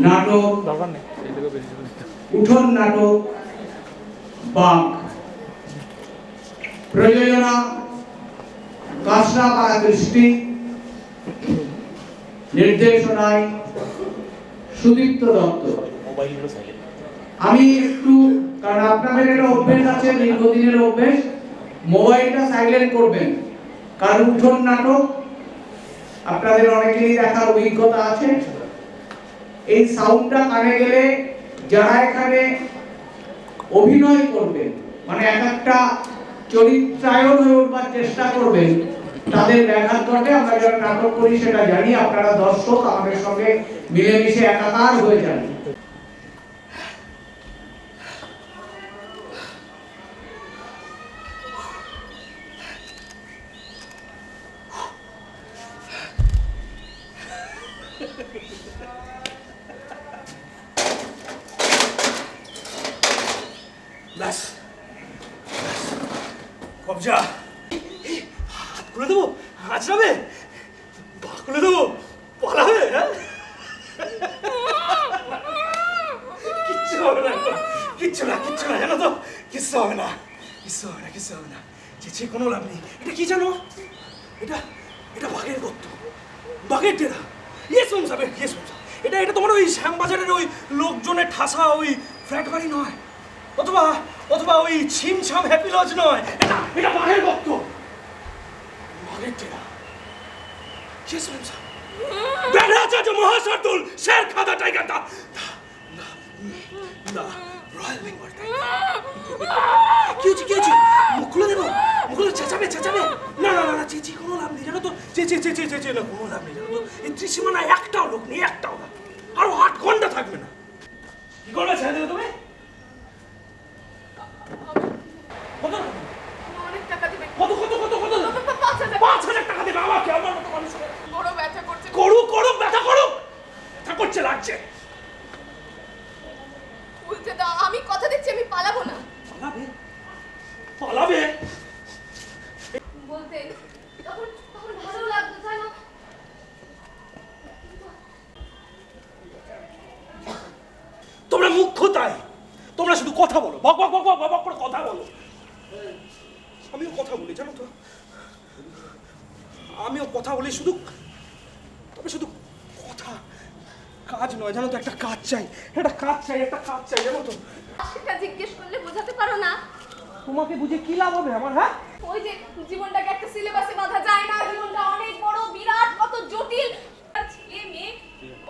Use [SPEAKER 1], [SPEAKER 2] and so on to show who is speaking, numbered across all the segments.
[SPEAKER 1] নাটক উঠোন নাটক বাঁক, প্রযোজনা কাঁচরাপাড়া দৃষ্টি, নির্দেশনায় সুদীপ্ত দত্ত। আমি একটু, কারণ আপনাদের একটা অভ্যেস আছে, দীর্ঘদিনের অভ্যেস, মোবাইলটা সাইলেন্ট করবেন, কারণ উঠোন নাটক আপনাদের অনেকেরই দেখার অভিজ্ঞতা আছে। এই সাউন্ডটা কানে গেলে যারা এখানে অভিনয় করবেন, মানে এক একটা চরিত্রায়ন হয়ে উঠবার চেষ্টা করবেন, তাদের ব্যাঘাত ঘটে। আমরা যারা নাটক করি সেটা জানি, আপনারা দর্শক আমাদের সঙ্গে মিলেমিশে একাকার হয়ে যান।
[SPEAKER 2] কবজা হাত খুলে দেবো, আছড়াবে, পা খুলে দেবো, পালাবে। কিচ্ছু হবে না, কিচ্ছু না, কিচ্ছু না, জানো তো, কিচ্ছু হবে না, কিচ্ছু হবে না, কিচ্ছু হবে না। চেঁচিয়ে কোনো লাভ নেই। এটা কি জানো? এটা এটা বাঘের গর্ত, বাঘের ডেরা। ইয়ে শুনছাবে, ইয়ে শুনছা, এটা এটা তোমার ওই শ্যামবাজারের ওই লোকজনের ঠাসা ওই ফ্ল্যাট বাড়ি নয়, অথবা অথবা ওই ছিমছাম হ্যাপি লজ নয়। এটা এটা বাঘের গর্ত, বাঘের ডেরা। ইয়ে শুনছা, বেড়ে আছে যে মহাশার্দুল শের খাদা টাইগারটা, না না রয়্যাল বেঙ্গল টাইগার। কি হচ্ছে, কি হচ্ছে? মুখ খুলে দেবো, মুখ খুলে চেঁচাবে, চেঁচাবে। না না না, চেঁচিয়ে কোনো লাভ নেই, জানো তো, চেঁচিয়ে না, কোনো লাভ নেই, জানো তো। এই ত্রিসীমানায় একটাও লোক নেই, একটাও না, আরো 8 ঘন্টা থাকবে না। কি করবে ছেড়ে দেবে তুমি? কত
[SPEAKER 3] অনেক টাকা দিবে।
[SPEAKER 2] কত কত কত কত? 5,000 টাকা দেবে আমাকে, আমার মতো মানুষকে।
[SPEAKER 3] বড় ব্যথা করছে।
[SPEAKER 2] করুক করুক, ব্যথা করুক, ব্যথা করছে, লাগছে।
[SPEAKER 3] বলতে দাও, আমি কথা দিচ্ছি আমি পালাবো না।
[SPEAKER 2] পালাবে, পালাবে
[SPEAKER 3] বলতে তখন তখন ভালো লাগতো, জানো।
[SPEAKER 2] তোমরা মুখ্য তাই, তোমরা শুধু কথা বলো, বক বক বক বক বক করে কথা বলো। আমিও কথা বলি, জানো তো, আমিও কথা বলি, শুধু, তবে শুধু কথা, কাজ নয়, জানো তো। একটা কাজ চাই, একটা কাজ চাই, একটা কাজ চাই, জানো তো।
[SPEAKER 3] সেটা জিজ্ঞেস করলে বোঝাতে পারো না।
[SPEAKER 2] তোমাকে বুঝে কি লাভ হবে আমার? হ্যাঁ,
[SPEAKER 3] ওই যে জীবনটাকে একটা সিলেবাসে বাঁধা যায় না, জীবনটা অনেক বড়, বিরাট, কত জটিল। আর ছেলে মেয়ে,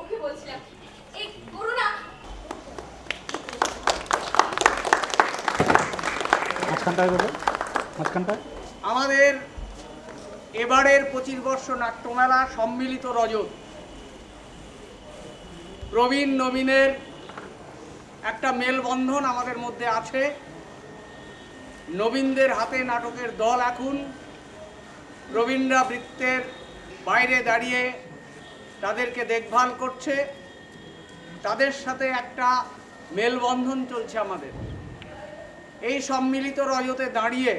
[SPEAKER 3] ওকে বলছিলাম এই করো না।
[SPEAKER 1] আমাদের এবারের 25 বর্ষ নাট্যমেলা সম্মিলিত রজত প্রবীণ নবীনের একটা মেলবন্ধন আমাদের মধ্যে আছে। নবীনদের হাতে নাটকের দল এখন, প্রবীণরা বৃত্তের বাইরে দাঁড়িয়ে তাদেরকে দেখভাল করছে, তাদের সাথে একটা মেলবন্ধন চলছে আমাদের। এই সম্মিলিত রজতে দাঁড়িয়ে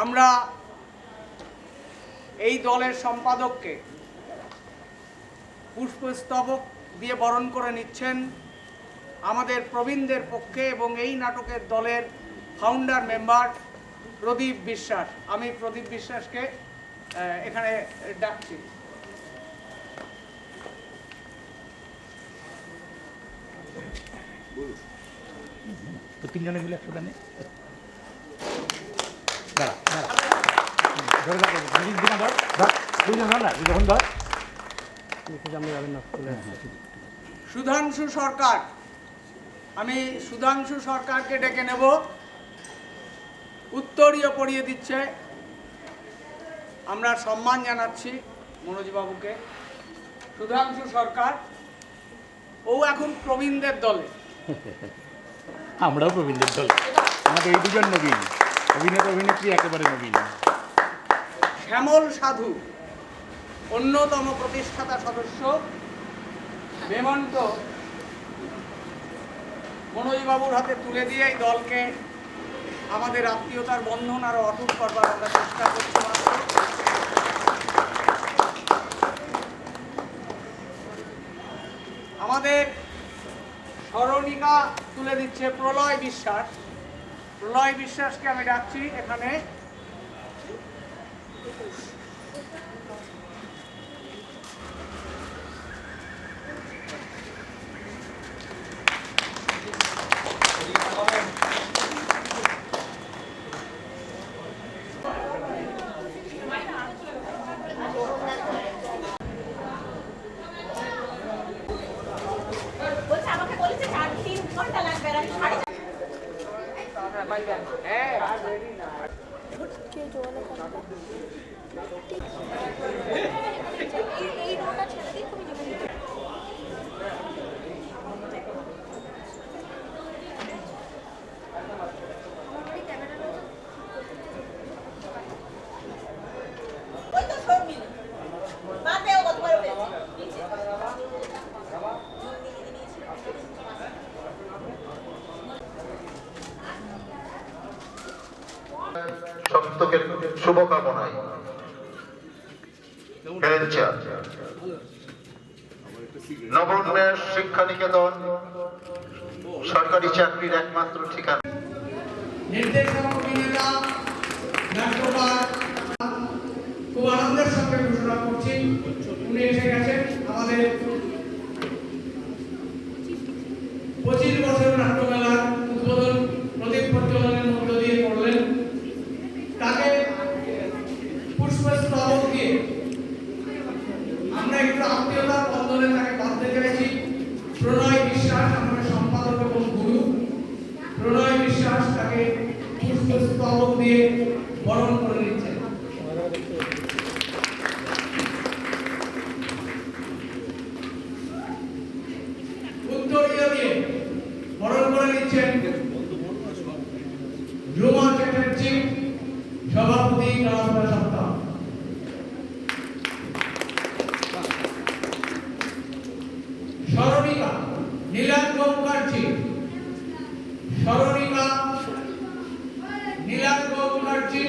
[SPEAKER 1] আমরা এই দলের সম্পাদককে পুষ্পস্তবক দিয়ে বরণ করে নিচ্ছেন আমাদের প্রবীণদের পক্ষে এবং এই নাটকের দলের ফাউন্ডার মেম্বার প্রদীপ বিশ্বাস। আমি প্রদীপ বিশ্বাসকে এখানে ডাকছি।
[SPEAKER 4] তো তিনজনে মিলে একসাথে নেই দাঁড়া দাঁড়া ধরে রাখো ধর ধর দুইজন ধর না যখন ধর আমরা যাবেন না চলে আসছি।
[SPEAKER 1] সুধাংশু সরকার, আমি সুধাংশু সরকারকে ডেকে নেব। উত্তরীয় পড়িয়ে দিচ্ছে, আমরা সম্মান জানাচ্ছি মনোজবাবুকে। সুধাংশু সরকার, ও এখন প্রবীণদের দলে।
[SPEAKER 4] আমরাও প্রবীণদের দল, আমাদের এই দুজন নবীন, অভিনেতা অভিনেত্রী একেবারে নবীন।
[SPEAKER 1] শ্যামল সাধু, অন্যতম প্রতিষ্ঠাতা সদস্য। মেমন্ত মনোজবাবুর হাতে তুলে দিয়ে এই দলকে আমাদের আত্মীয়তার বন্ধন আরো অটুট করবার আমরা চেষ্টা করছি। মাত্র আমাদের স্মরণিকা তুলে দিচ্ছে প্রলয় বিশ্বাস। প্রলয় বিশ্বাসকে আমি ডাকছি এখানে।
[SPEAKER 3] বলছে আমাকে বলেছে 3 ঘন্টা লাগবে আর আমি 3:30 এই রোটা ছেড়ে দিয়ে তুমি যাবে। ওই তো শর্মিল বাদে ও কতবার হয়েছে
[SPEAKER 5] সত্যকের শুভকামনায় নবোন্মেষ শিক্ষা নিকেতন সরকারি চাকরির একমাত্র ঠিকানা।
[SPEAKER 1] নির্দেশক অভিনেতা নাট্যকার খুব আনন্দের সঙ্গে ঘোষণা করছি উনি এসে গেছেন। আমাদের 25 বছর নাট্যমেলার উদ্বোধন প্রদীপ প্রজ্বলনের মধ্য দিয়ে করলেন। তাকে পুষ্পস্তবক দিয়ে আমরা একটু আত্মীয়তার বন্ধনে তাকে বাঁধতে চাইছি। প্রণয় বিশ্বাস আমাদের সম্পাদক এবং গুরু। প্রণয় বিশ্বাস তাকে পুষ্পস্তবক দিয়ে বরণ করে নিচ্ছেন। উত্তরীয় দিয়ে বরণ করে নিচ্ছেন রুমা চ্যাটার্জি, সভাপতি কালাপড়া সপ্তাহ। স্মরণিকা নীলাঙ্গ মুখার্জি, স্মরণিকা নীলাঙ্গ মুখার্জি।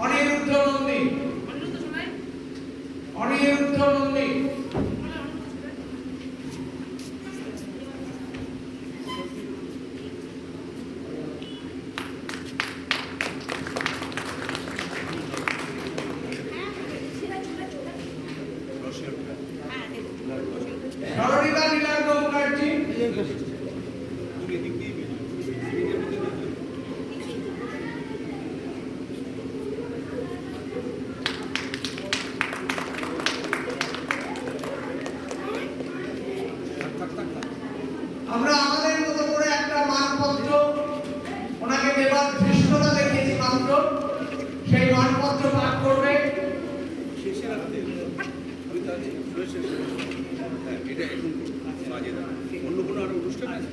[SPEAKER 1] অনিরুদ্ধ নন্দী, অনিরুদ্ধ নন্দী। স্মরণিকা নীলাঙ্গ মুখার্জি। আমরা আমাদের মতো করে একটা মানপত্র ওনাকে দেবার ধৃষ্টতা দেখিয়েছি মাত্র। সেই মানপত্র পাঠ করবে
[SPEAKER 6] এটা এখন বাজে না অন্য কোনো আরো অনুষ্ঠান আছে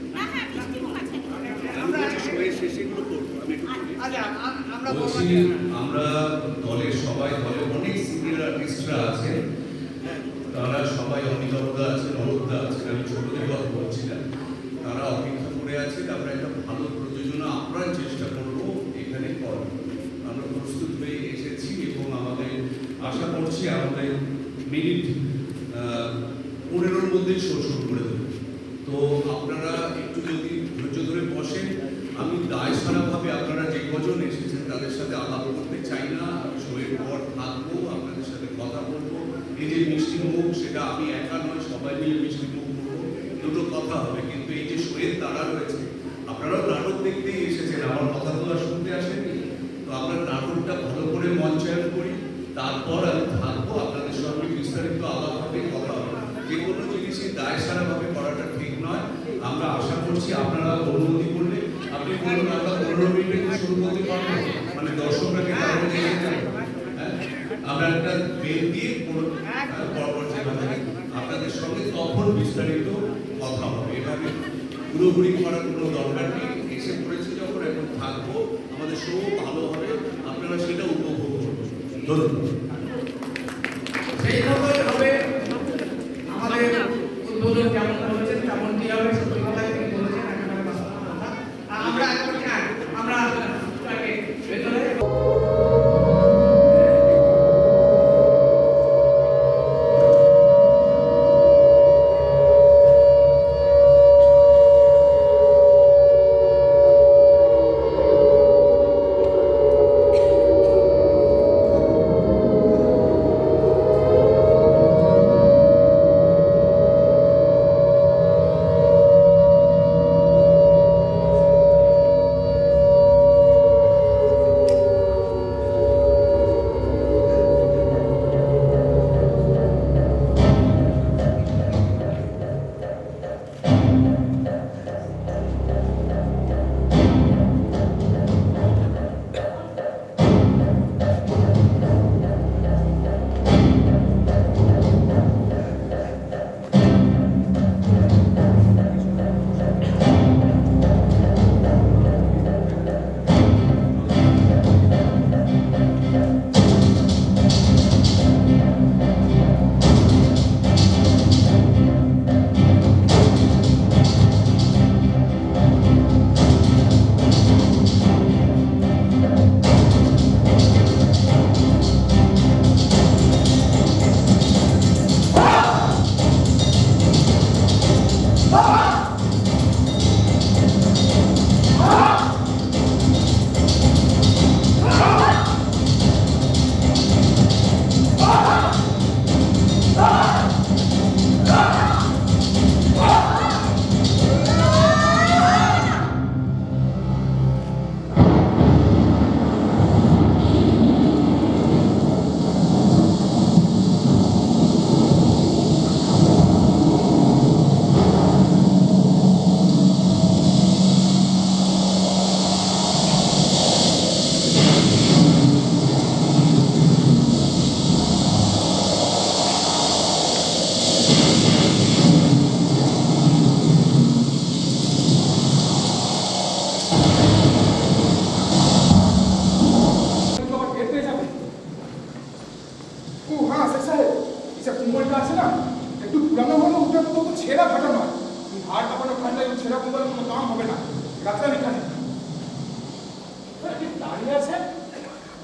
[SPEAKER 6] আমি বলছি শোয়ের শেষে এগুলো করবো আমি একটু বলছি আমরা দলের সবাই দলের অনেক সিনিয়র আর্টিস্টরা আছে তারা সবাই অমিতাভদা আছে নরদা আছে আমি ছোটদের কথা বলছি না তারা অপেক্ষা করে আছে আমরা একটা ভালো প্রযোজনা আপ্রাণ চেষ্টা করব এখানে করার আমরা প্রস্তুত হয়ে এসেছি এবং আমাদের আশা করছি আমাদের মিনিট 15-র মধ্যেই শো শুরু করে দেব তো আপনারা একটু যদি ধৈর্য ধরে বসেন আমি দায় সারাভাবে আপনারা যে কজন এসেছেন তাদের সাথে আলাপ করতে চাই না আমি শোয়ের পর থাকবো আপনাদের সাথে কথা বলবো এই যে মিষ্টি মুখ সেটা আমি একা নয় সবাই মিলে মিষ্টি মুখ করবো দুটো কথা হবে কিন্তু এই যে শোয়ের তারা রয়েছে আপনারাও নাটক দেখতেই এসেছেন আমার কথা তো আর শুনতে আসেনি তো আমরা নাটকটা ভালো করে মঞ্চায়ন করি তারপর আমি থাকবো আপনাদের সঙ্গে বিস্তারিত আলাপ হবে কথা হবে যে কোনো জিনিসই দায় সারাভাবে করাটা ঠিক নয় আমরা আশা করছি আপনারা অনুমতি করলে আপনি বলুন আমরা 15 মিনিটে শুরু করতে পারবো মানে দর্শকরা কি তাহলে দেখে যাবে আমরা একটা বেল দিয়ে পরপর যেভাবে আপনাদের সঙ্গে তখন বিস্তারিত কথা হবে এভাবে পুরোপুরি করার কোনো দরকার নেই এসে পড়েছে যখন এখন থাকবো আমাদের শো ভালো হবে আপনারা সেটা উপভোগ করবেন ধন্যবাদ
[SPEAKER 1] সেইভাবে হবে আমাদের উদ্বোধন যেমন হয়েছে তেমন কি হবে সত্যি কথাই তিনি বলেছেন একেবারে বাস্তব কথা আমরা একেবারে আমরা তাকে ভেতরে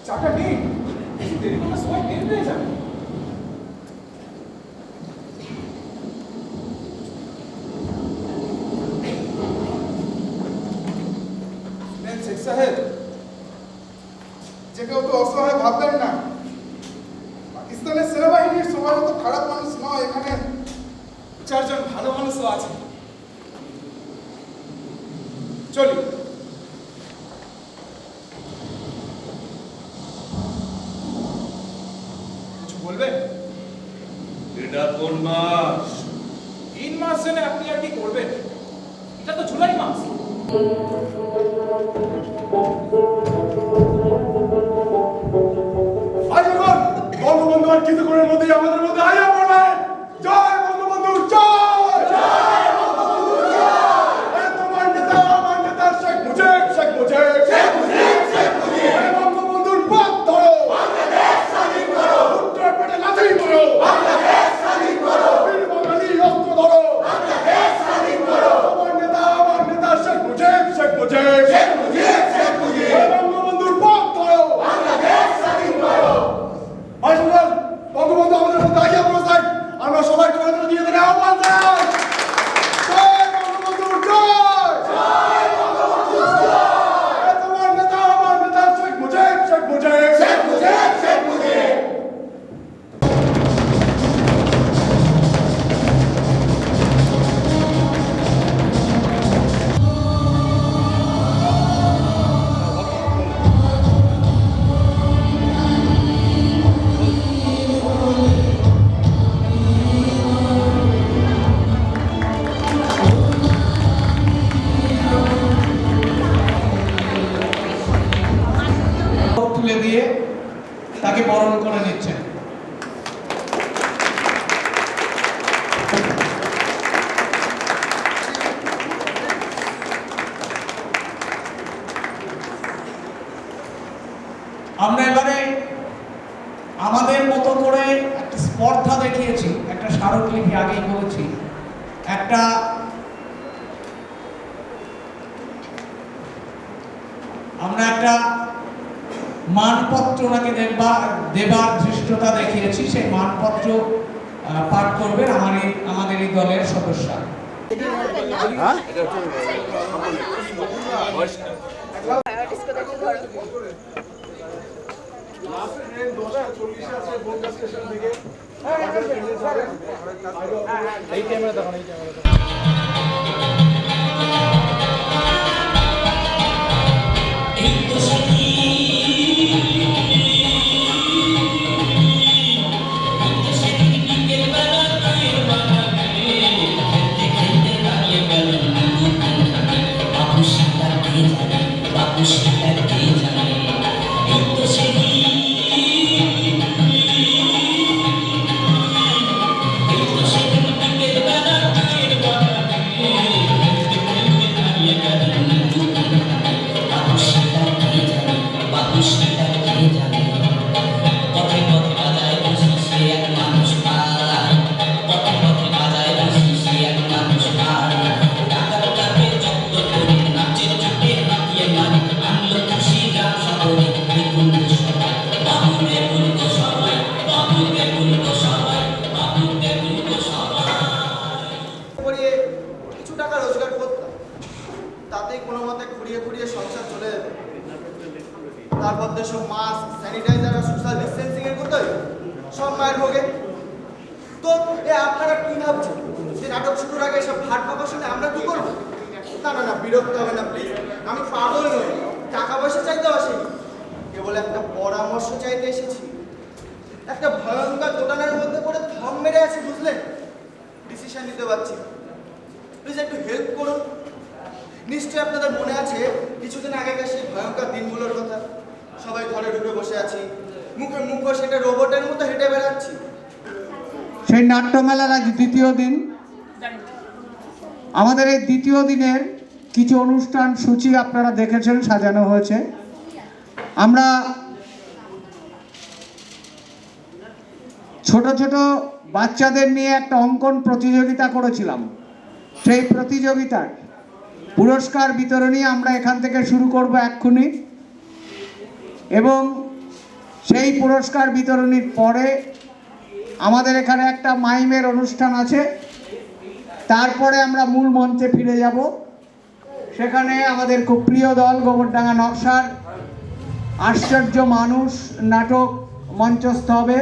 [SPEAKER 2] চাটা নেই দেরি করে সবাই বের হয়ে যাবে শেখ সাহেব যে কেউ তো অসহায় ভাববেন না পাকিস্তানের সেনাবাহিনীর সময় তো খারাপ মানুষ নয় এখানে 4 জন ভালো মানুষও আছে চলি কিছু বলবেন
[SPEAKER 6] এটা কোন মাস
[SPEAKER 2] 3 মাস জেনে আপনি আর কি করবেন এটা তো জুলাই মাস আজ এখন বঙ্গবন্ধু আর কিছুক্ষণের মধ্যেই আমাদের মধ্যে আয়া পড়বে
[SPEAKER 1] অনেকই আগেই করেছি। আমরা একটা মানপত্র ওনাকে দেবার ধৃষ্টতা দেখিয়েছি। সেই মানপত্র পাঠ করবেন আমাদের এই দলের সদস্যরা।
[SPEAKER 4] এই ক্যামেরা দেখুন, এই ক্যামেরা
[SPEAKER 7] করিয়ে কিছু টাকা রোজগার করতাম, তাতেই কোনো মতে ঘুরিয়ে ঘুরিয়ে সংসার চলে যেত। তার মধ্যে সব মাস্ক, স্যানিটাইজার আর সোশ্যাল ডিস্টেন্সিং এর কোথায় সব মায়ের ভোগে। তো আপনারা কি ভাবছেন যে নাটক শুরুর আগে সব ভাট পাকা শুনে আমরা কি করবো? না না না, বিরক্ত হবে না প্লিজ। আমি পাগল নই, টাকা পয়সা চাইতে আসিনি, কেবল একটা পরামর্শ চাইতে এসেছি। একটা ভয়ঙ্কর দোটানার মধ্যে পড়ে থম মেরে আছি, বুঝলেন? ডিসিশন নিতে পারছি, প্লিজ একটু হেল্প করুন। নিশ্চয়ই আপনাদের মনে আছে কিছুদিন আগেকার সেই ভয়ঙ্কর দিনগুলোর কথা। সবাই ঘরে ঢুকে বসে আছি, মুখে মুখ সেটা রোবটের মতো হেঁটে বেড়াচ্ছি।
[SPEAKER 1] সেই নাট্যমেলার আজ দ্বিতীয় দিন। আমাদের এই দ্বিতীয় দিনের কিছু অনুষ্ঠান সূচি আপনারা দেখেছেন, সাজানো হয়েছে। আমরা ছোট ছোট বাচ্চাদের নিয়ে একটা অঙ্কন প্রতিযোগিতা করেছিলাম। সেই প্রতিযোগিতার পুরস্কার বিতরণী আমরা এখান থেকে শুরু করব এক্ষুনি, এবং সেই পুরস্কার বিতরণীর পরে আমাদের এখানে একটা মাইমের অনুষ্ঠান আছে। তারপরে আমরা মূল মঞ্চে ফিরে যাব। সেখানে আমাদের খুব প্রিয় দল গোবরডাঙ্গা নকশার আশ্চর্য মানুষ নাটক মঞ্চস্থ হবে।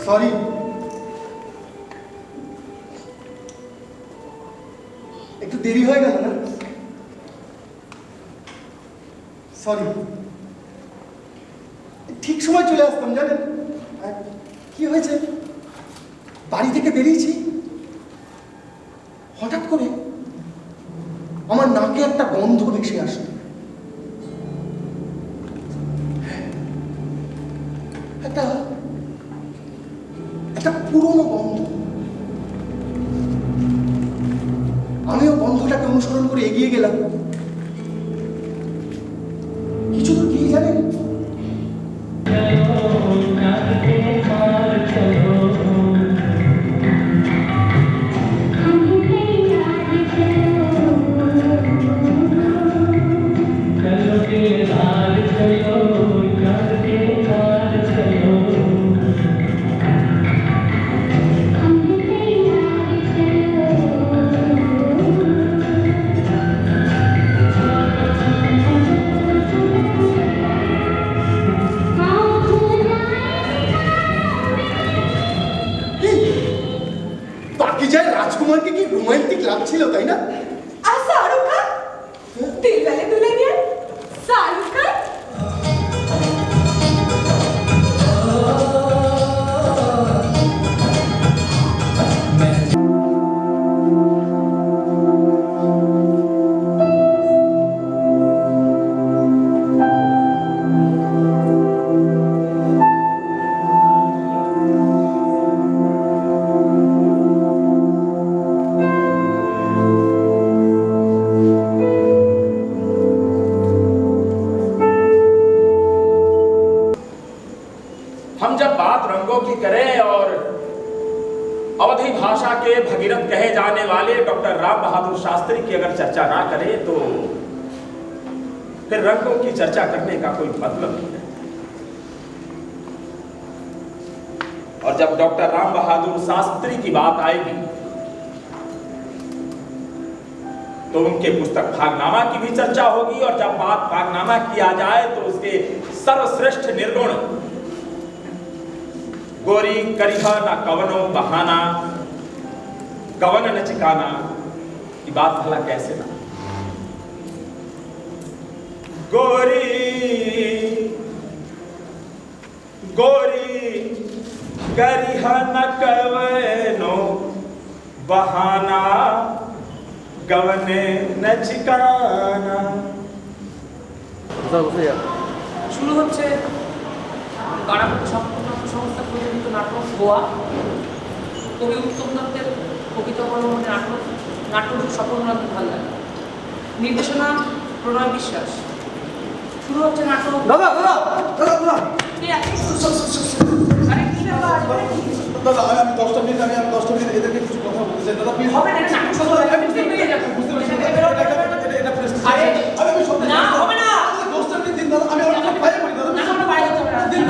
[SPEAKER 7] সরি। একটু দেরি হয়ে গেল না? সরি। ঠিক সময় চলে আসতাম জানেন। আর কি হয়েছে, বাড়ি থেকে বেরিয়েছি, হঠাৎ করে আমার নাকে একটা গন্ধ ভেসে আসে। একটা একটা পুরনো গন্ধ। আমিও গন্ধটাকে অনুসরণ করে এগিয়ে গেলাম। কিছু তো কি জানেন, বাকি যায় রাজকুমারকে কি রোমান্টিক লাগছিল, তাই না?
[SPEAKER 3] আর শাহরুখ খান দিল वाले दुल्हनिया শাহরুখ খান।
[SPEAKER 8] हम जब बात रंगों की करें और अवधी भाषा के भगीरथ कहे जाने वाले डॉक्टर राम बहादुर शास्त्री की अगर चर्चा ना करें तो फिर रंगों की चर्चा करने का कोई मतलब नहीं है। और जब डॉक्टर राम बहादुर शास्त्री की बात आएगी तो उनके पुस्तक भागनामा की भी चर्चा होगी। और जब बात भागनामा की आ जाए तो उसके सर्वश्रेष्ठ निर्गुण गोरी करिहा ना कवनो बहाना कवन न चिकाना की बात भला कैसे ना। गोरी गोरी करिहा न कवनो बहाना गवने न चिकाना।
[SPEAKER 9] শুরু হচ্ছে কারামুখ সংস্থা প্রযোজিত নাটক গোয়া। কবি উত্তম দত্তের কবিতা অবলম্বনে নাটক সফলনাথ ভাল লাগে। নির্দেশনা প্রণয় বিশ্বাস। শুরু হচ্ছে নাটক।
[SPEAKER 7] দাদা দাদা দাদা দাদা
[SPEAKER 9] কে আছে? আরে কি ব্যাপার?
[SPEAKER 7] দাদা আমি 10টা মিনিট এদেরকে কিছু কথা বলতে চাই দাদা, প্লিজ।
[SPEAKER 9] হবে না, এটা নাটক শুরু হয়ে যাবে, বেরিয়ে যাবে।
[SPEAKER 7] বুঝতে পারছি এটা প্রেস।
[SPEAKER 9] আরে
[SPEAKER 7] আমি সব
[SPEAKER 9] না, হবে না।
[SPEAKER 7] 10টা মিনিট দিন দাদা, আমি অনেক বাইরে পড়ি দাদা।
[SPEAKER 9] না, আমরা বাইরে যাবো না।
[SPEAKER 7] দিন,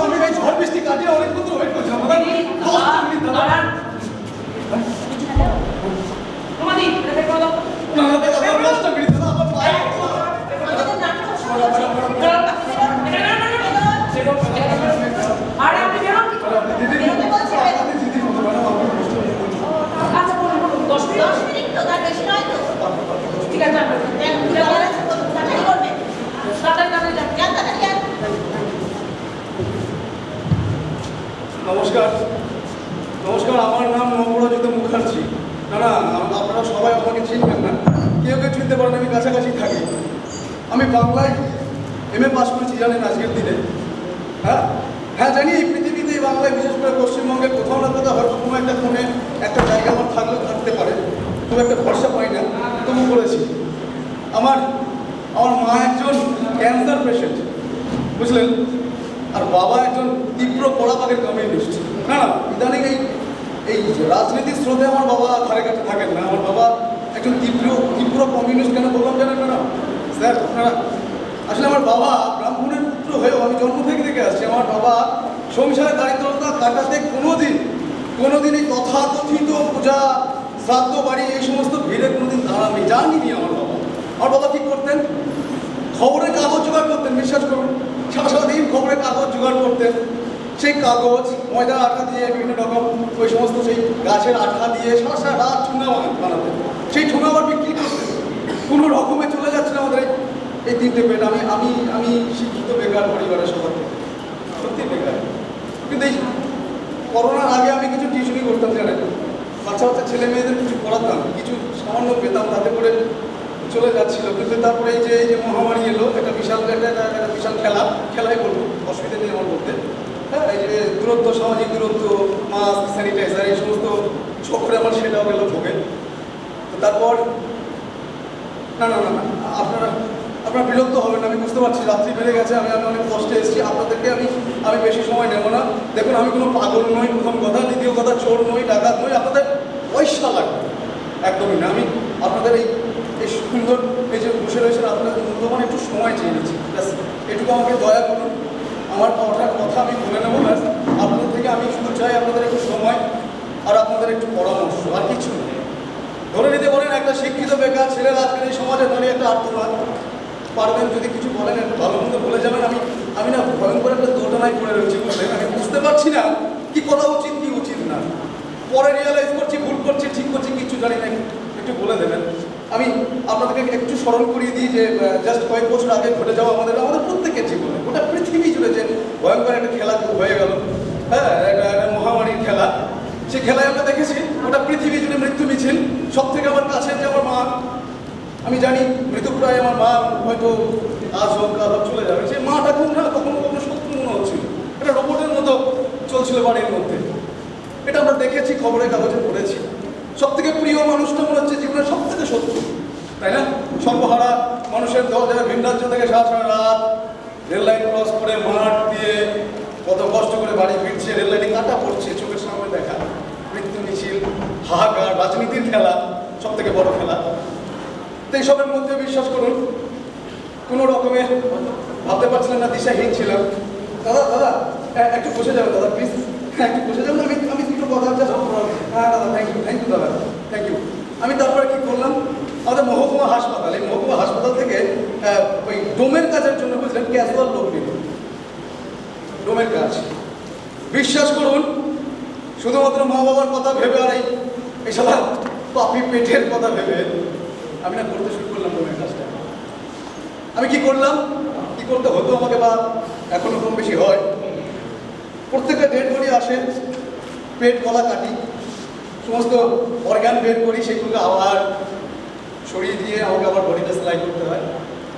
[SPEAKER 7] আমি এই ঝড় বৃষ্টি কাটিয়ে অনেক দূর ওয়েট করছিলাম দাদা। 10টা মিনিট দাদা।
[SPEAKER 9] তোমাদি এটা বের করে দাও।
[SPEAKER 7] না দাদা 10টা মিনিট দাদা, আমার পায়ে
[SPEAKER 9] আরে আপনি বেরোন। আচ্ছা বলুন বলুন 10 মিনিট তো তার বেশি নয় তো। ঠিক আছে
[SPEAKER 7] নমস্কার নমস্কার, আমার নাম নবরজিত মুখার্জি। না না, আপনারা সবাই আমাকে চিনবেন না, কেউ কেউ চিনতে পারেন, আমি কাছাকাছি থাকি। আমি বাংলায় MA পাস করেছি জানেন আজকের দিনে। হ্যাঁ হ্যাঁ জানি, এই পৃথিবীতে এই বাংলায় বিশেষ করে পশ্চিমবঙ্গে কোথাও না কোথাও হয়তো কোনো একটা কোণে একটা জায়গা আমার থাকলেও থাকতে পারে, খুব একটা ভরসা পাই না, তবু করেছি। আমার মা একজন ক্যান্সার পেশেন্ট, বুঝলেন, আর বাবা একজন তীব্র পড়াপাকের কমিউনিস্ট। না না, ইদানিং এই রাজনীতির স্রোতে আমার বাবা ধারে কাছে থাকেন না। আমার বাবা একজন তীব্র কমিউনিস্ট। কেন বললাম জানেন ম্যাডাম স্যার আপনারা, আসলে আমার বাবা ব্রাহ্মণের পুত্র হয়েও আমি জন্ম থেকে দেখে আসছি, আমার বাবা সংসারে দারিদ্রতা কাটাতে কোনোদিন এই তথাকথিত পূজা শ্রাদ্ধ বাড়ি এই সমস্ত ভিড়ে কোনোদিন দাঁড়াননি, জানিনি আমার বাবা। আমার বাবা কী করতেন, খবরের কাগজ জোগাড় করতেন, বিশ্বাস করুন, সারাদিন খবরের কাগজ জোগাড় করতেন, সেই কাগজ ময়দা আঠা দিয়ে বিভিন্ন রকম ওই সমস্ত সেই গাছের আঠা দিয়ে সারা সারা রাত ঠুঙ্গা বানাতে, সেই ঠুঙ্গা আবার বিক্রি করতে কোনো রকমে চলে যাচ্ছে না আমাদের এই 3টে পেট। আমি আমি আমি শিক্ষিত বেকার পরিবারের সবার থেকে, সত্যি বেকার। কিন্তু এই করোনার আগে আমি কিছু টিউশনই করতাম, জানেন, বাচ্চা বাচ্চা ছেলে মেয়েদের কিছু পড়াতাম, কিছু সামান্য পেতাম, তাতে করে চলে যাচ্ছিল। কিন্তু তারপরে এই যে মহামারী এলো, একটা বিশাল খেলাই বলবো, অসুবিধা নেই আমার বলতে। হ্যাঁ, এই যে দূরত্ব, সামাজিক দূরত্ব, মাস্ক, স্যানিটাইজার, এই সমস্ত চক্রে আমার সেটাও গেল ভোগে। তো তারপর না না না না আপনারা বিরক্ত হবেন, আমি বুঝতে পারছি রাত্রি বেড়ে গেছে, আমি অনেক কষ্টে এসেছি, আপনাদেরকে আমি বেশি সময় নেব না। দেখুন, আমি কোনো পাগল নই, প্রথম কথা। দ্বিতীয় কথা, চোর নই, ডাকাত নই, আপনাদের পয়সা লাগবে একদমই না। আমি আপনাদের এই সুন্দর এই যে বসে রয়েছেন, আপনাদের মূল্যবান একটু সময় চেয়ে নিচ্ছি, ব্যাস এটুকু আমাকে দয়া করুন। আমার ওঠার কথা আমি বলে নেবো, ব্যাস আপনাদের থেকে আমি শুধু চাই আপনাদের একটু সময় আর আপনাদের একটু পরামর্শ, আর কিছু নেই। ধরে নিতে বলেন একটা শিক্ষিত বেকার ছেলের আজকের এই সমাজে দাঁড়িয়ে একটা আত্মনাদ, পারবেন যদি কিছু বলেন একটু ভালো মন্দ বলে যাবেন। আমি না ভয়ঙ্কর একটা দোটানায় পড়ে রয়েছি, বুঝলেন, আমি বুঝতে পারছি না কি করা উচিত কি উচিত না। পরে রিয়েলাইজ করছি ভুল করছি, ঠিক করছি, কিছু জানি না, একটু বলে দেবেন। আমি আপনাদেরকে একটু স্মরণ করিয়ে দিই যে জাস্ট কয়েক বছর আগে ঘটে যাওয়া আমাদের প্রত্যেকের জীবনে, গোটা পৃথিবী জুড়ে যে ভয়ঙ্কর একটা খেলা হয়ে গেল, হ্যাঁ, একটা মহামারীর খেলা। সেই খেলায় আমরা দেখেছি গোটা পৃথিবী জুড়ে মৃত্যু মিছিল। সব থেকে আমার কাছে যে আমার মা, আমি জানি মৃতপ্রায় আমার মা হয়তো আজ হোক কাল হোক চলে যাবে, সেই মাটা খুব না কখনো কখনো শত্রু মনে হচ্ছিল, এটা রোবটের মতো চলছিল বাড়ির মধ্যে। এটা আমরা দেখেছি, খবরের কাগজে পড়েছি। সব থেকে প্রিয় মানুষটা মনে হচ্ছে জীবনের সব থেকে শত্রু, তাই না? সর্বহারা মানুষের দল যারা ভিন রাজ্য থেকে সারা সারা রাত রেললাইন ক্রস করে মাঠ দিয়ে কত কষ্ট করে বাড়ি ফিরছে, রেললাইনে কাটা পড়ছে, চোখের সামনে দেখা মৃত্যু মিছিল, হাহাকার, রাজনীতির খেলা, সব থেকে বড় খেলা। তো এইসবের মধ্যে বিশ্বাস করুন কোনো রকমে ভাবতে পারছিলাম না, দিশাহীন ছিলাম। দাদা একটু বসে যাবেন দাদা, প্লিজ একটু বসে যাবেন, আমি দুটো কথা জাস্ট। হ্যাঁ দাদা, থ্যাংক ইউ দাদা, থ্যাংক ইউ। আমি তারপরে কি করলাম, আমাদের মহকুমা হাসপাতাল, এই মহকুমা হাসপাতাল থেকে ওই ডোমের কাজের জন্য বুঝলেন ক্যাজুয়াল লোক নিল, ডোমের কাজ। বিশ্বাস করুন শুধুমাত্র মা বাবার কথা ভেবে আর এই সালা পাপি পেটের কথা ভেবে আমি না করতে শুরু করলাম ডোমের কাজটা। আমি কি করলাম, কি করতে হতো আমাকে, বা এখনো কম বেশি হয়, প্রত্যেকটা ডেড বডি আসে, পেট গলা কাটি, সমস্ত অর্গান বের করি, সেগুলোকে আবার সরিয়ে দিয়ে আমাকে আবার বডিটা সেলাই করতে হয়।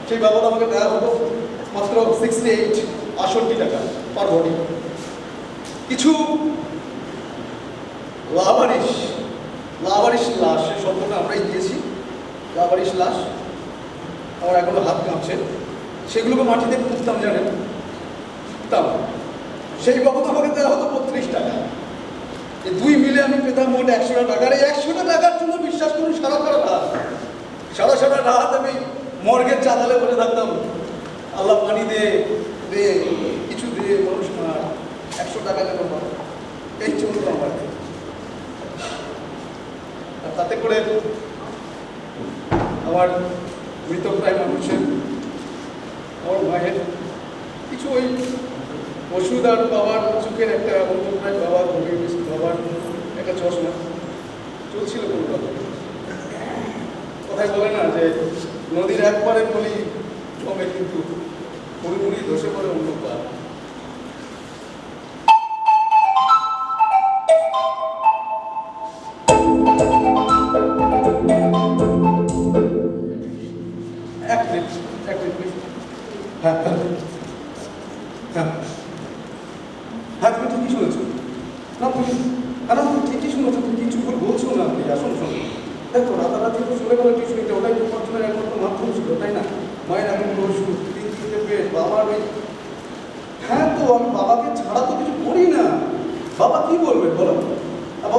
[SPEAKER 7] সেই বাবদ আমাকে দেওয়া হতো মাত্র 68 টাকা পার বডি। কিছু লাভারিশ লাশ, সে শব্দটা আমরাই দিয়েছি, লাভারিশ লাশ, আমার এখনো হাত কাঁপছে, সেগুলোকে মাটিতে পুঁততাম, জানেন, পুঁততাম। সেই বাবদ আমাকে দেওয়া হতো 32 টাকা। এই দুই মিলে আমি পেতাম মোট 100 টাকা। আর এই 100 টাকার জন্য বিশ্বাস করুন সারা রাত আমি মর্গের চাতালে বসে থাকতাম, আল্লাহ পানি দে কিছু দে, মানুষ মার, 100 টাকা যেন পাবো, এই চলতো আমার। আর তাতে করে আমার মৃতপ্রায় মানুষের, আমার মায়ের কিছু ওই ওষুধ আর বাবার চোখের একটা অন্তপ্রায় বাবার বাবার একটা চশমা চলছিল কোনো কথা। কথায় বলে না যে নদীর একবারে বলি জমে, কিন্তু মুড়ি ধসে পড়ে অন্য পার। হ্যাঁ তুমি ঠিকই শুনেছো, না তুমি ঠিকই শুনেছো, তুমি কিছু ভুল বলছো না। আপনি আসুন শোনো, দেখো রাতারাতি তো চলে গেলো টিউশনিতে, ওটাই উপার্জনের একমাত্র মাধ্যম ছিল, তাই না? মায়ের এখন ওষুধ, 3 পেট, বাবার ওই, হ্যাঁ তো আমি বাবাকে ছাড়া তো কিছু করি না। বাবা কি বলবে বলো? বাবা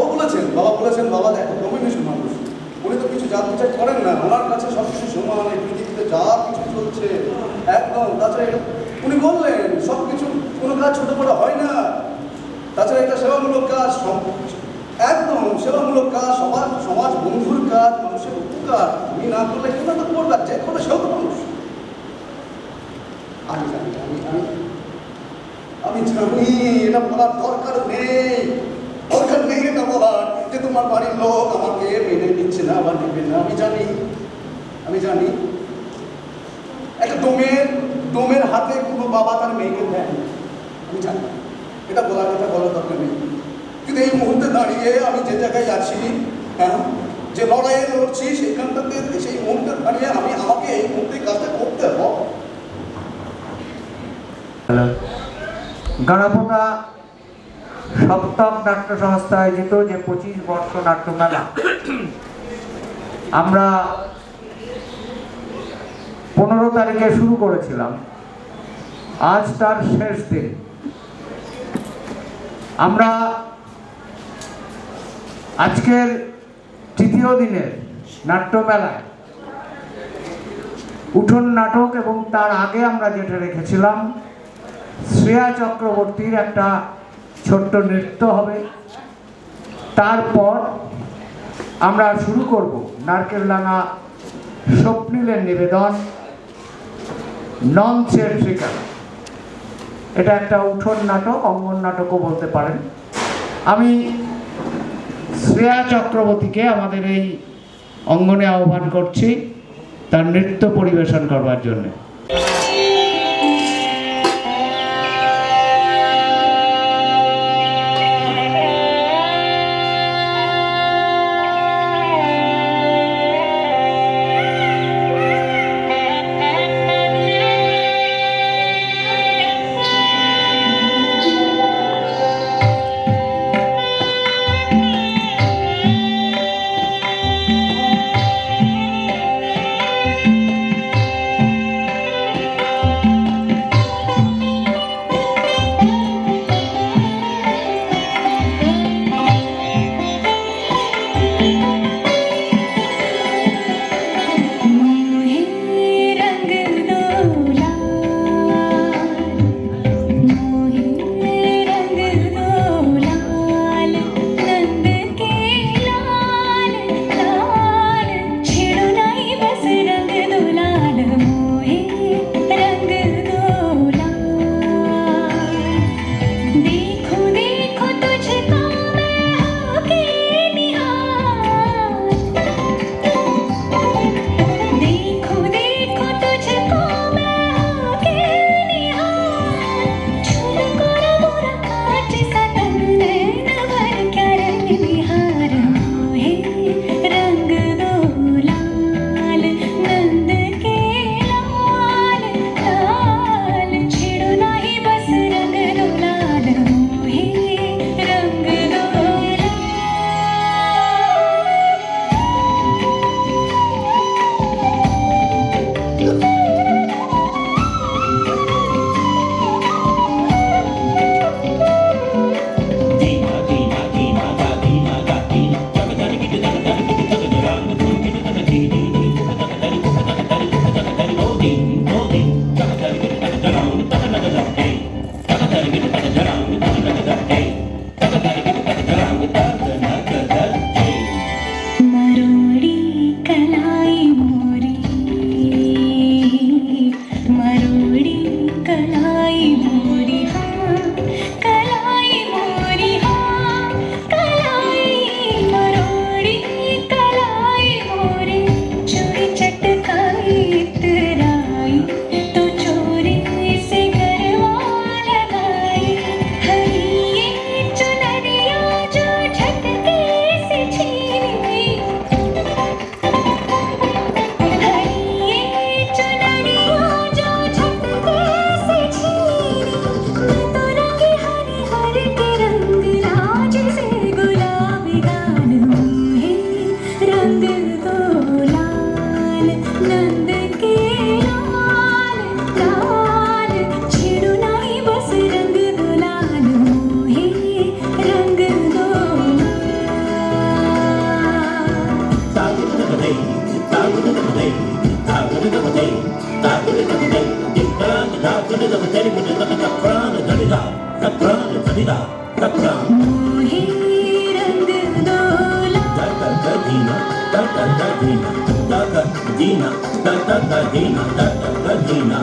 [SPEAKER 7] বলেছেন বাবা দেখো কমিউনিস্ট মানুষ, উনি তো কিছু জানতে চাই করেন না, ওনার কাছে সব কিছু সমান, এই পৃথিবীতে যা কিছু চলছে একদম। তাছাড়া উনি বললেন সব কিছু, কোনো কাজ ছোট বড় হয় না। তাছাড়া এটা সেবামূলক কাজ, একদম সেবামূলক কাজ, সমাজ বন্ধুর কাজ, মানুষের উপকার। তুমি না করলে কেউ না তো করবে, যে করবে সেও তো মানুষ। আমি জানি,
[SPEAKER 10] আমি জানি এটা বলার দরকার নেই এটা বলার যে তোমার বাড়ির লোক আমাকে মেনে নিচ্ছে না বা নেবে না। আমি জানি একটা ডোমের হাতে কোনো বাবা তার মেয়েকে দেয় না। আমি জানি এটা বলার দরকার নেই। কিন্তু এই মুহূর্তে দাঁড়িয়ে আমি যে জায়গায় আছি, হ্যাঁ, যে লড়াইয়ে লড়ছি, সেখানটাতে সেই মুহূর্তে দাঁড়িয়ে আমাকে এই মুহূর্তে কাজটা করতে হবে।
[SPEAKER 11] গণপতা সপ্তম নাট্য সংস্থা আয়োজিত যে 25 বর্ষ নাট্যমেলা আমরা 15 তারিখে শুরু করেছিলাম, আজ তার শেষ দিন। আমরা আজকের তৃতীয় দিনের নাট্যমেলায় উঠোন নাটক এবং তার আগে আমরা যেটা রেখেছিলাম শ্রেয়া চক্রবর্তীর একটা ছোট্ট নৃত্য হবে। তারপর আমরা শুরু করব নারকেলডাঙ্গা স্বপ্নিলের নিবেদন নঞ্চের ঠিকানা। এটা একটা উঠোন নাটক, অঙ্গন নাটকও বলতে পারেন। আমি শ্রেয়া চক্রবর্তীকে আমাদের এই অঙ্গনে আহ্বান করছি তার নৃত্য পরিবেশন করবার জন্য।
[SPEAKER 12] Dina,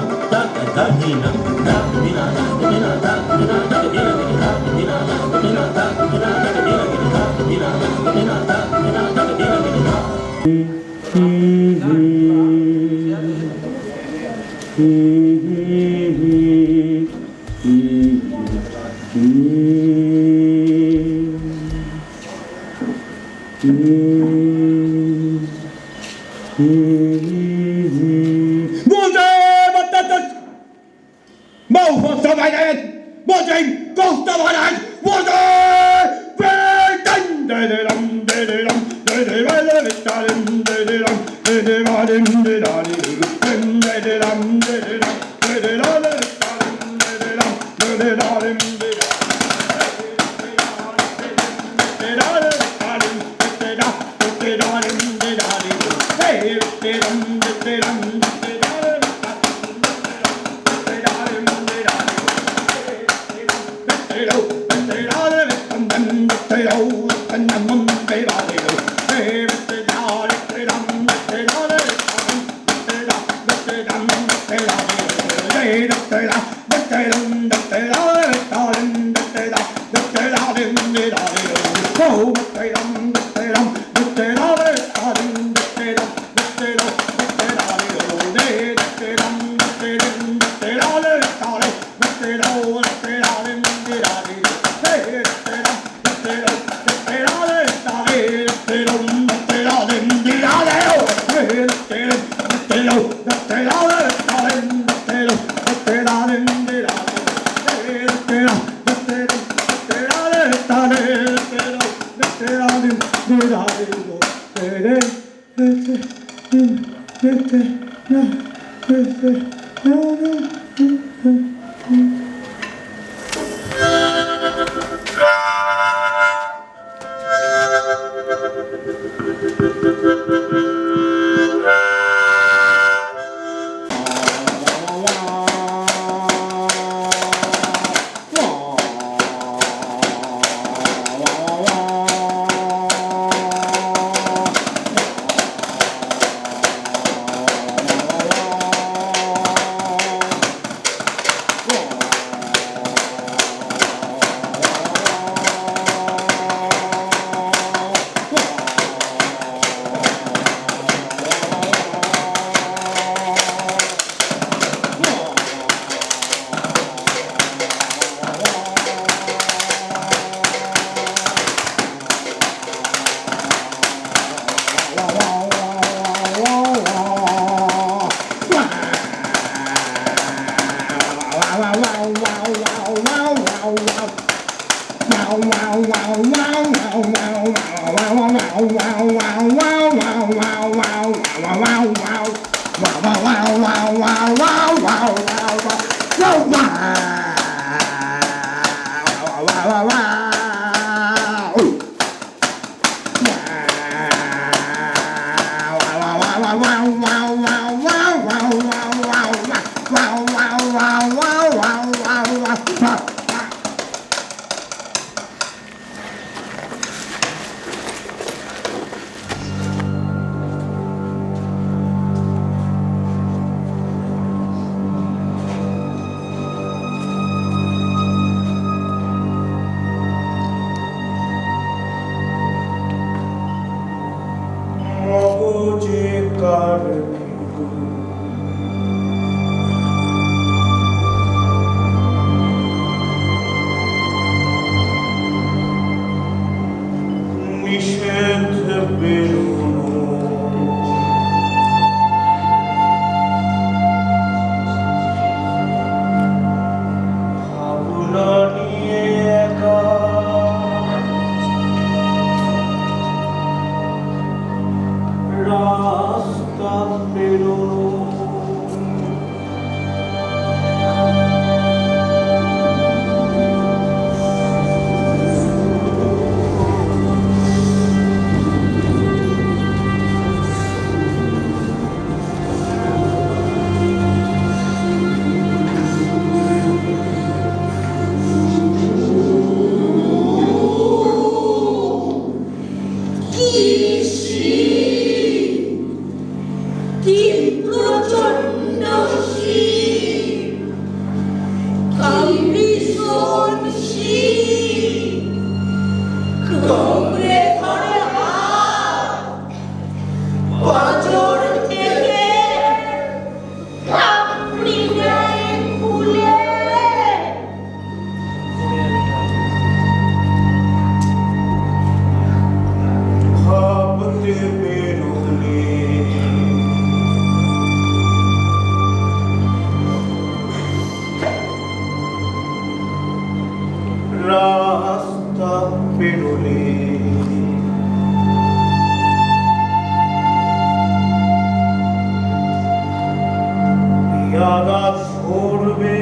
[SPEAKER 2] করবে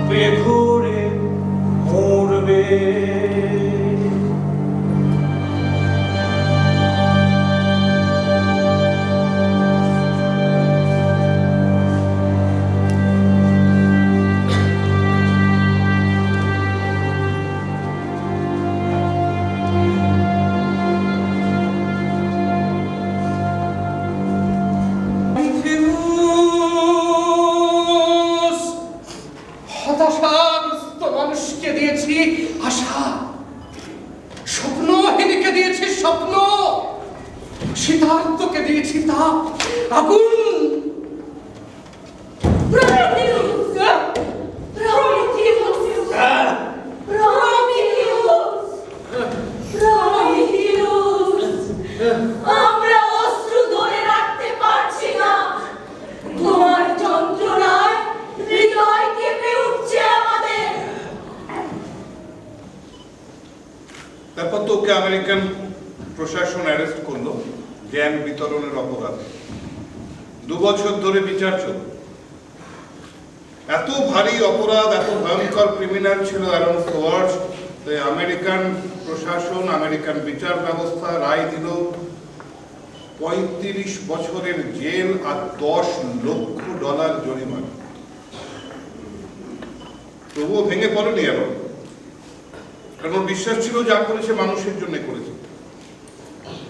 [SPEAKER 2] বেঘরে মরবে
[SPEAKER 10] হতাশাগ্রস্ত মানুষকে দিয়েছি আশা, স্বপ্নহীনকে দিয়েছি স্বপ্ন, শীতার্তকে দিয়েছি তাপ, আগুন।
[SPEAKER 9] আমরা অস্ত্র ধরে রাখতে পারছি না, তোমার যন্ত্রণায় হৃদয় কেঁপে উঠছে আমাদের।
[SPEAKER 6] তারপর তো ওকে আমেরিকান প্রশাসন অ্যারেস্ট করলো জ্ঞান বিতরণের অপরাধে। 2 বছর ধরে বিচার চলল। এত ভারী অপরাধ, এত ভয়ঙ্কর ক্রিমিনাল ছিল অ্যারন সোয়ার্জ, আমেরিকান প্রশাসন, আমেরিকান বিচার ব্যবস্থা রায় দিল 35 বছরের জেল আর $10 লক্ষ জরিমানা। তবুও ভেঙে পড়েনি অ্যারন, কারণ বিশ্বাস ছিল যা করেছে মানুষের জন্য করেছে।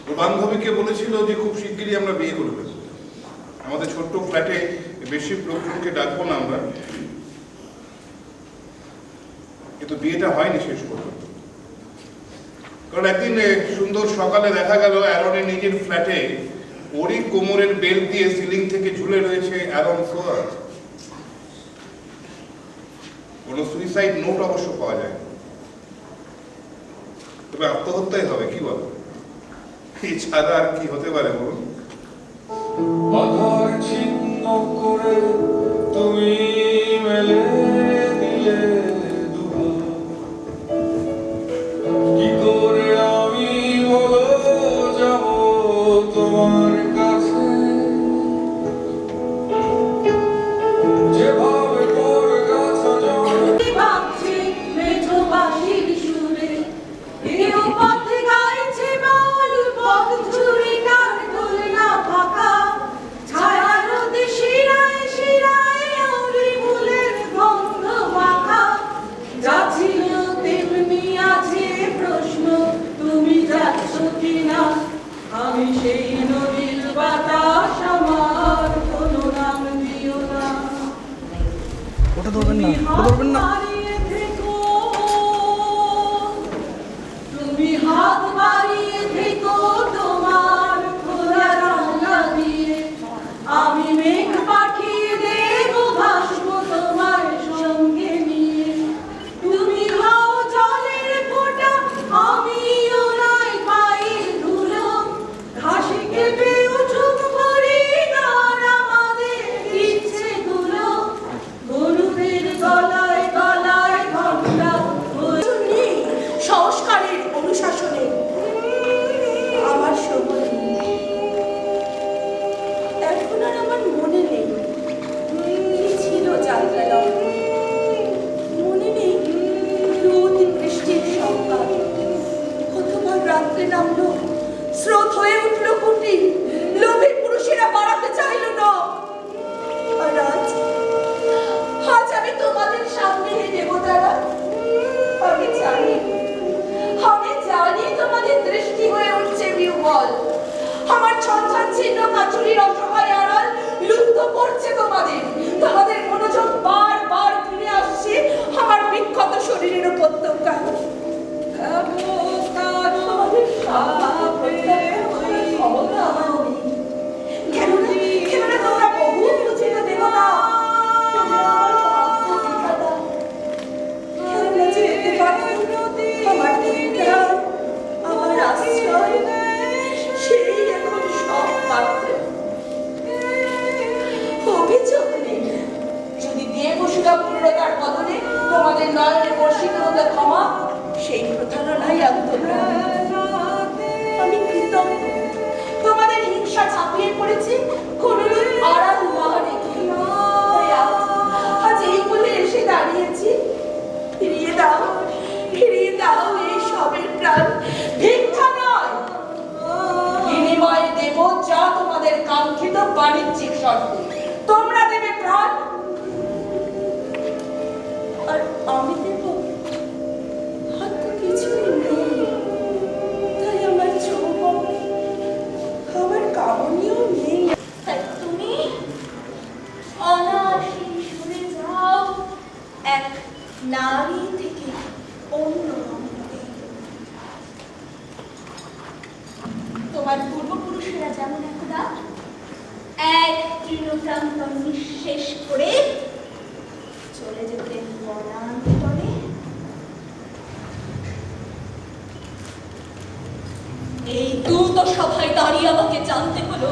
[SPEAKER 6] ও বান্ধবীকে বলেছিল যে খুব শিগগিরই আমরা বিয়ে করে ফেলব, আমাদের ছোট্ট ফ্ল্যাটে বেশি লোকজনকে ডাকবো না আমরা। কিন্তু বিয়েটা হয়নি শেষ পর্যন্ত, কারণ একদিন সুন্দর সকালে দেখা গেল অ্যারনের নিজের ফ্ল্যাটে ওরই কোমরের বেল্ট দিয়ে সিলিং থেকে ঝুলে রয়েছে অ্যারন সোয়ার্জ। কোনো সুইসাইড নোট অবশ্য পাওয়া যায়, তবে আত্মহত্যাই হবে, কি বল? এছাড়া আর কি হতে পারে বলুন?
[SPEAKER 2] আধার ছিন্ন করে তুমি মেলে দিলে দুহাত, কি করে আমি বলো যাব তোমার কাছে, যেভাবে পড়ে গাছা জলে
[SPEAKER 9] বাজছে মেঠো বাঁশির সুরে, এও পথে গাইছে বাউল পথ জুড়ে কার দোলনা ফাঁকা, ছায়া রোদে শিরায় শিরায় অমরি ফুলের গন্ধ মাখা, যা ছিল তেমনি আছে প্রশ্ন, তুমি যাচ্ছ কিনা, আমি সেই নদীর বাতাস, আমার কোনো নাম দিও না।
[SPEAKER 10] ওটা ধরবেন না, ওটা ধরবেন না।
[SPEAKER 9] তুমি হাত বাড়িয়ে থেকো তোমার খোলা রান্না দিয়ে, আমি মেঘ পাঠিয়ে দেব ভাসব তোমার সঙ্গে নিয়ে, তুমি হও জলের ফোঁটা, আমিও নাই পায়ের ধুলো, ঘাসে কেঁপে উঠুক পরিণার আমাদের ইচ্ছেগুলো, গরুদের গলায় গলায় ঘণ্টা হয়ে সংস্কারের অনুশাসনে আমার সময় এখন আর আমার বাণিজ্যিক শর্তে তোমরা দেবে প্রাণ আর আমি দেব হাতে কিছুই নেই, তাই আমার যৌবন আমার কামনীয় নেই। তাই তুমি অনায়াসে সরে যাও এক নারী থেকে অন্য রঙে। তোমার পূর্বপুরুষেরা যেমন একদা এক তৃণপ্রান্তর নিঃশেষ করে চলে যেতেন বনান্তরে, এই দ্রুত সভায় দাঁড়িয়ে আমাকে জানতে হলো